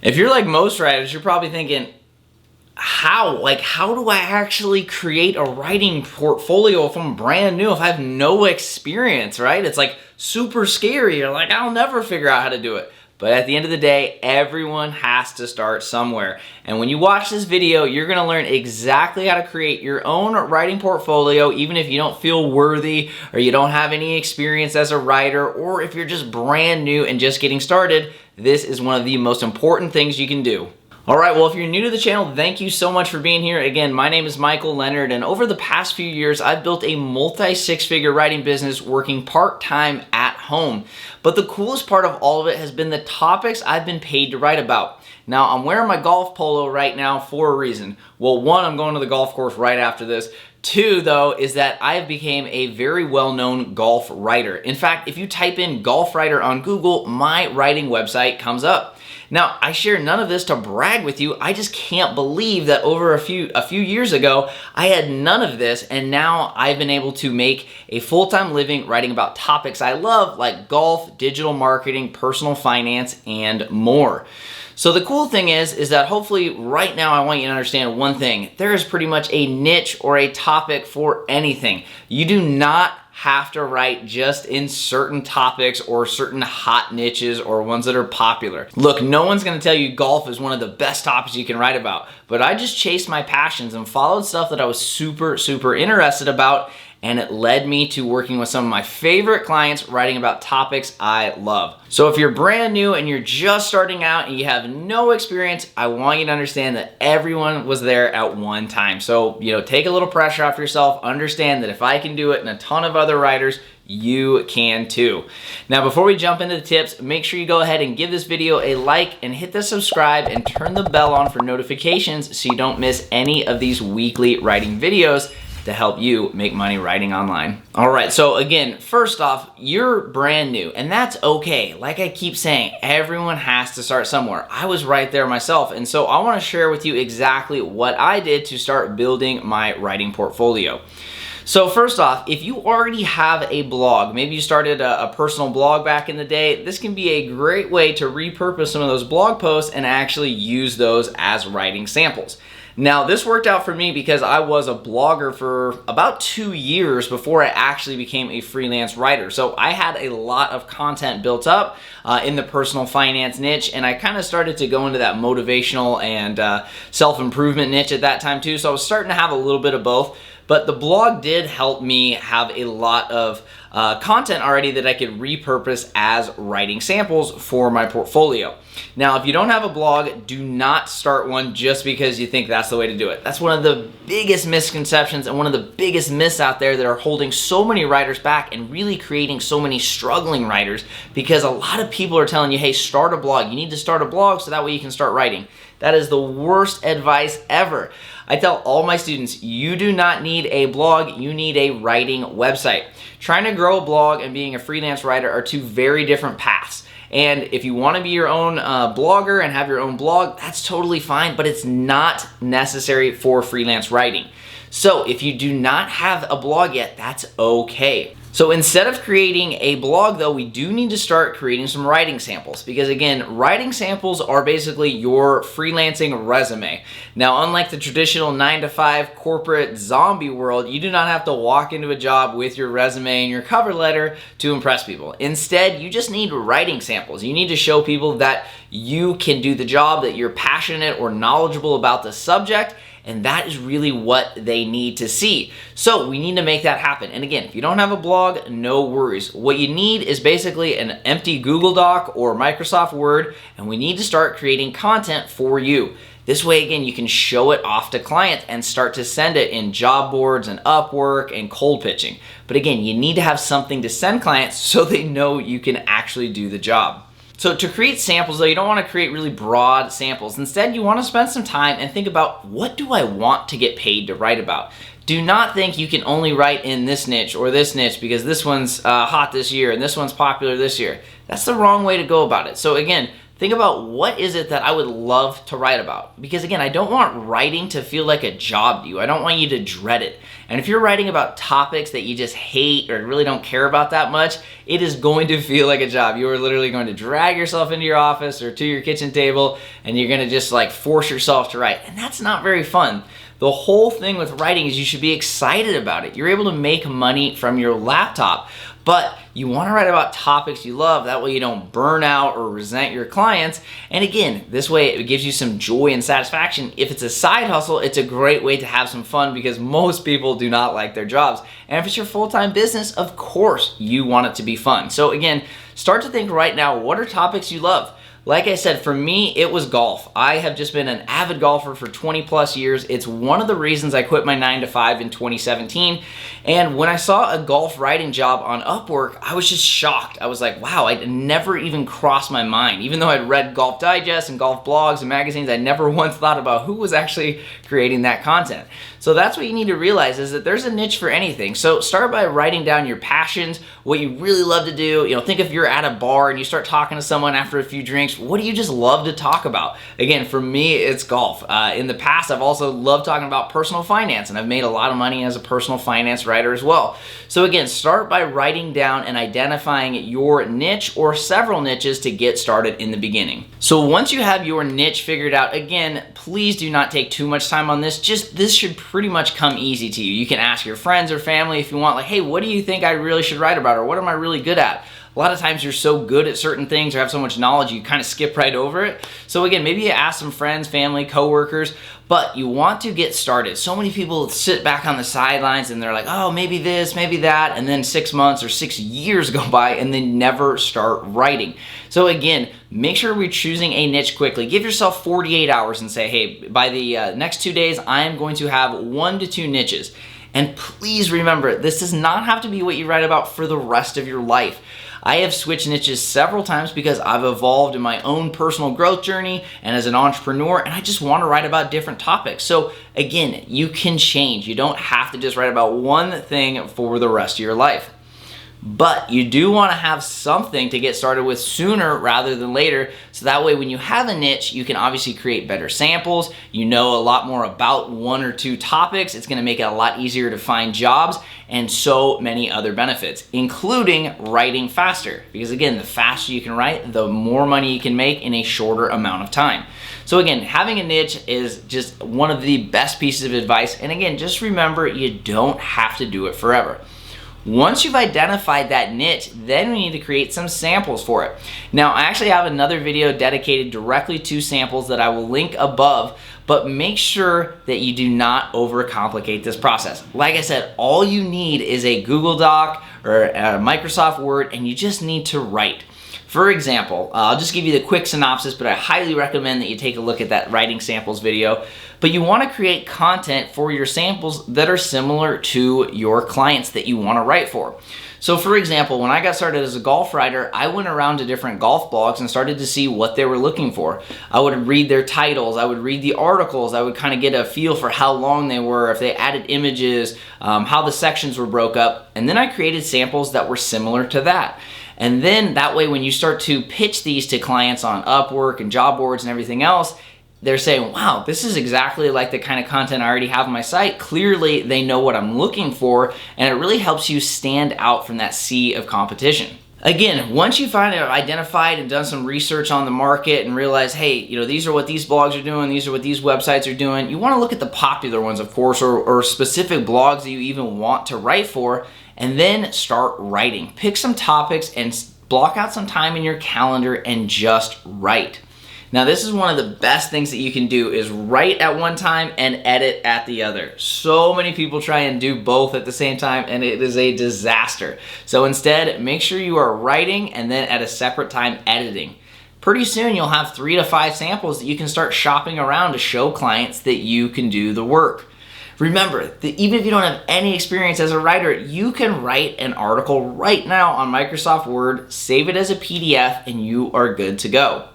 If you're like most writers, you're probably thinking, how do I actually create a writing portfolio if I'm brand new, if I have no experience, right? It's like super scary. You're like, I'll never figure out how to do it. But at the end of the day, everyone has to start somewhere. And when you watch this video, you're gonna learn exactly how to create your own writing portfolio, even if you don't feel worthy or you don't have any experience as a writer, or if you're just brand new and just getting started. This is one of the most important things you can do. All right, well, if you're new to the channel, thank you so much for being here. Again, my name is Leonard, and over the past few years, I've built a multi-six-figure writing business working part-time at home. But the coolest part of all of it has been the topics I've been paid to write about. Now, I'm wearing my golf polo right now for a reason. Well, one, I'm going to the golf course right after this. Two, though, is that I have become a very well-known golf writer. In fact, if you type in golf writer on Google, my writing website comes up. Now, I share none of this to brag with you. I just can't believe that over a few years ago, I had none of this, and now I've been able to make a full-time living writing about topics I love, like golf, digital marketing, personal finance, and more. So the cool thing is that hopefully right now I want you to understand one thing. There is pretty much a niche or a topic for anything. You do not have to write just in certain topics or certain hot niches or ones that are popular. Look, no one's gonna tell you golf is one of the best topics you can write about, but I just chased my passions and followed stuff that I was super interested about, and it led me to working with some of my favorite clients writing about topics I love. So if you're brand new and you're just starting out and you have no experience, I want you to understand that everyone was there at one time. So, take a little pressure off yourself. Understand that if I can do it and a ton of other writers, you can too. Now, before we jump into the tips, make sure you go ahead and give this video a like and hit the subscribe and turn the bell on for notifications so you don't miss any of these weekly writing videos to help you make money writing online. All right, so again, first off, you're brand new, and that's okay. Like I keep saying, everyone has to start somewhere. I was right there myself, and so I wanna share with you exactly what I did to start building my writing portfolio. So first off, if you already have a blog, maybe you started a personal blog back in the day, this can be a great way to repurpose some of those blog posts and actually use those as writing samples. Now, this worked out for me because I was a blogger for about 2 years before I actually became a freelance writer. So I had a lot of content built up in the personal finance niche, and I kind of started to go into that motivational and self-improvement niche at that time too. So I was starting to have a little bit of both. But the blog did help me have a lot of content already that I could repurpose as writing samples for my portfolio. Now, if you don't have a blog, do not start one just because you think that's the way to do it. That's one of the biggest misconceptions and one of the biggest myths out there that are holding so many writers back and really creating so many struggling writers, because a lot of people are telling you, hey, start a blog. You need to start a blog so that way you can start writing. That is the worst advice ever. I tell all my students, you do not need a blog, you need a writing website. Trying to grow a blog and being a freelance writer are two very different paths. And if you want to be your own blogger and have your own blog, that's totally fine, but it's not necessary for freelance writing. So if you do not have a blog yet, that's okay. So instead of creating a blog though, we do need to start creating some writing samples, because again, writing samples are basically your freelancing resume. Now, unlike the traditional 9-to-5 corporate zombie world, you do not have to walk into a job with your resume and your cover letter to impress people. Instead, you just need writing samples. You need to show people that you can do the job, that you're passionate or knowledgeable about the subject, and that is really what they need to see. So we need to make that happen. And again, if you don't have a blog, no worries. What you need is basically an empty Google Doc or Microsoft Word, and we need to start creating content for you. This way, again, you can show it off to clients and start to send it in job boards and Upwork and cold pitching. But again, you need to have something to send clients so they know you can actually do the job. So to create samples though, you don't want to create really broad samples. Instead, you want to spend some time and think about, what do I want to get paid to write about? Do not think you can only write in this niche or this niche because this one's hot this year and this one's popular this year. That's the wrong way to go about it. So again, think about what is it that I would love to write about. Because again, I don't want writing to feel like a job to you. I don't want you to dread it. And if you're writing about topics that you just hate or really don't care about that much, it is going to feel like a job. You are literally going to drag yourself into your office or to your kitchen table, and you're going to just like force yourself to write. And that's not very fun. The whole thing with writing is you should be excited about it. You're able to make money from your laptop, but you want to write about topics you love. That way you don't burn out or resent your clients. And again, this way it gives you some joy and satisfaction. If it's a side hustle, it's a great way to have some fun because most people do not like their jobs. And if it's your full-time business, of course you want it to be fun. So again, start to think right now, what are topics you love? Like I said, for me, it was golf. I have just been an avid golfer for 20 plus years. It's one of the reasons I quit my 9-to-5 in 2017. And when I saw a golf writing job on Upwork, I was just shocked. I was like, wow, I'd never even crossed my mind. Even though I'd read Golf Digest and golf blogs and magazines, I never once thought about who was actually creating that content. So that's what you need to realize is that there's a niche for anything. So start by writing down your passions, what you really love to do. Think if you're at a bar and you start talking to someone after a few drinks, what do you just love to talk about? Again, for me, it's golf. In the past, I've also loved talking about personal finance, and I've made a lot of money as a personal finance writer as well. So again, start by writing down and identifying your niche or several niches to get started in the beginning. So once you have your niche figured out, again, please do not take too much time on this. This should pretty much come easy to you. You can ask your friends or family if you want, like, hey, what do you think I really should write about, or what am I really good at? A lot of times you're so good at certain things or have so much knowledge you kind of skip right over it. So again, maybe you ask some friends, family, coworkers, but you want to get started. So many people sit back on the sidelines and they're like, oh, maybe this, maybe that, and then 6 months or 6 years go by and they never start writing. So again, make sure we're choosing a niche quickly. Give yourself 48 hours and say, hey, by the next 2 days, I am going to have 1 to 2 niches. And please remember, this does not have to be what you write about for the rest of your life. I have switched niches several times because I've evolved in my own personal growth journey and as an entrepreneur, and I just want to write about different topics. So again, you can change. You don't have to just write about one thing for the rest of your life. But you do want to have something to get started with sooner rather than later, so that way when you have a niche, you can obviously create better samples, you know a lot more about 1 or 2 topics, it's going to make it a lot easier to find jobs, and so many other benefits, including writing faster. Because again, the faster you can write, the more money you can make in a shorter amount of time. So again, having a niche is just one of the best pieces of advice, and again, just remember, you don't have to do it forever. Once you've identified that niche, then we need to create some samples for it. Now, I actually have another video dedicated directly to samples that I will link above, but make sure that you do not overcomplicate this process. Like I said, all you need is a Google Doc or a Microsoft Word, and you just need to write. For example, I'll just give you the quick synopsis, but I highly recommend that you take a look at that writing samples video. But you want to create content for your samples that are similar to your clients that you want to write for. So for example, when I got started as a golf writer, I went around to different golf blogs and started to see what they were looking for. I would read their titles, I would read the articles, I would kind of get a feel for how long they were, if they added images, how the sections were broke up, and then I created samples that were similar to that. And then that way when you start to pitch these to clients on Upwork and job boards and everything else, they're saying, wow, this is exactly like the kind of content I already have on my site. Clearly, they know what I'm looking for, and it really helps you stand out from that sea of competition. Again, once you find out, identified and done some research on the market and realize, hey, these are what these blogs are doing, these are what these websites are doing, you want to look at the popular ones, of course, or specific blogs that you even want to write for, and then start writing. Pick some topics and block out some time in your calendar and just write. Now, this is one of the best things that you can do is write at one time and edit at the other. So many people try and do both at the same time, and it is a disaster. So instead, make sure you are writing and then at a separate time editing. Pretty soon, you'll have 3 to 5 samples that you can start shopping around to show clients that you can do the work. Remember that even if you don't have any experience as a writer, you can write an article right now on Microsoft Word, save it as a PDF, and you are good to go.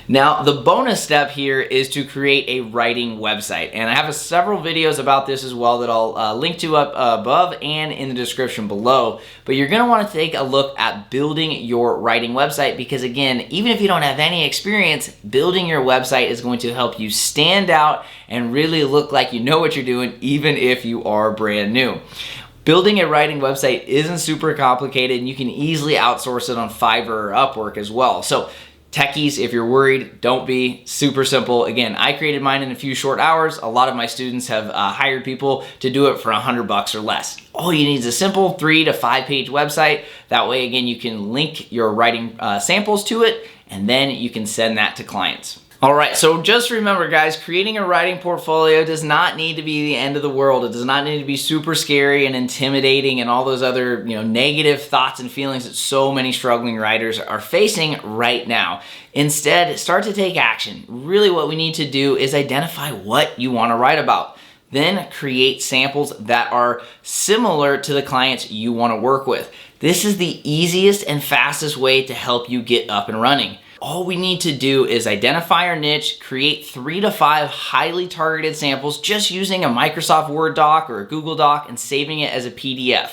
Now, the bonus step here is to create a writing website. And I have several videos about this as well that I'll link to up above and in the description below. But you're gonna wanna take a look at building your writing website because again, even if you don't have any experience, building your website is going to help you stand out and really look like you know what you're doing, even if you are brand new. Building a writing website isn't super complicated and you can easily outsource it on Fiverr or Upwork as well. So techies, if you're worried, don't be. Super simple. Again, I created mine in a few short hours. A lot of my students have hired people to do it for $100 or less. All you need is a simple 3 to 5 page website. That way, again, you can link your writing samples to it, and then you can send that to clients. All right, so just remember guys, creating a writing portfolio does not need to be the end of the world. It does not need to be super scary and intimidating and all those other negative thoughts and feelings that so many struggling writers are facing right now. Instead, start to take action. Really what we need to do is identify what you want to write about. Then create samples that are similar to the clients you want to work with. This is the easiest and fastest way to help you get up and running. All we need to do is identify our niche, create 3 to 5 highly targeted samples just using a Microsoft Word doc or a Google Doc and saving it as a PDF.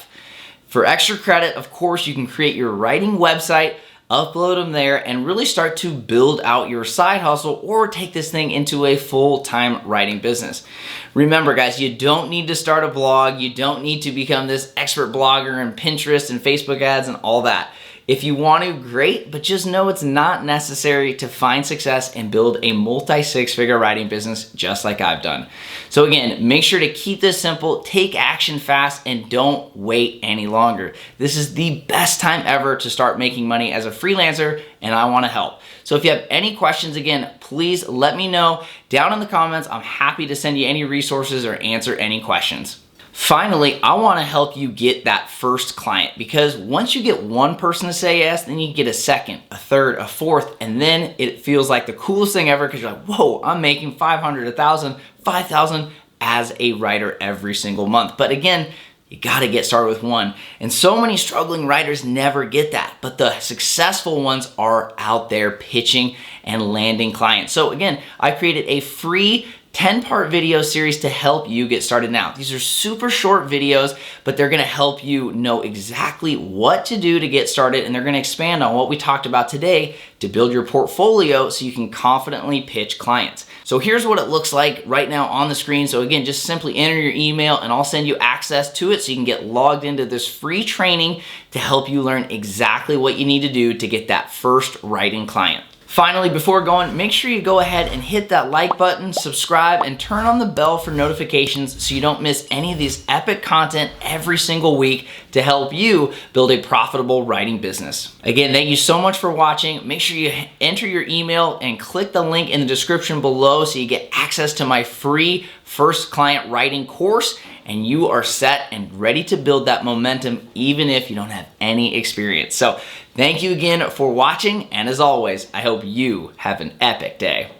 For extra credit, of course, you can create your writing website, upload them there, and really start to build out your side hustle or take this thing into a full-time writing business. Remember guys, you don't need to start a blog, you don't need to become this expert blogger in Pinterest and Facebook ads and all that. If you want to, great, but just know it's not necessary to find success and build a multi-six-figure writing business just like I've done. So again, make sure to keep this simple, take action fast, and don't wait any longer. This is the best time ever to start making money as a freelancer, and I want to help. So if you have any questions, again, please let me know down in the comments. I'm happy to send you any resources or answer any questions. Finally, I want to help you get that first client because once you get one person to say yes, then you get a second, a third, a fourth, and then it feels like the coolest thing ever because you're like, whoa, I'm making 500, 1,000, 5,000 as a writer every single month. But again, you gotta get started with one. And so many struggling writers never get that, but the successful ones are out there pitching and landing clients. So again, I created a free 10-part video series to help you get started now. These are super short videos, but they're gonna help you know exactly what to do to get started, and they're gonna expand on what we talked about today to build your portfolio so you can confidently pitch clients. So here's what it looks like right now on the screen. So again, just simply enter your email and I'll send you access to it so you can get logged into this free training to help you learn exactly what you need to do to get that first writing client. Finally, before going, make sure you go ahead and hit that like button, subscribe, and turn on the bell for notifications so you don't miss any of these epic content every single week to help you build a profitable writing business. Again, thank you so much for watching. Make sure you enter your email and click the link in the description below so you get access to my free first client writing course, and you are set and ready to build that momentum even if you don't have any experience. So thank you again for watching, and as always, I hope you have an epic day.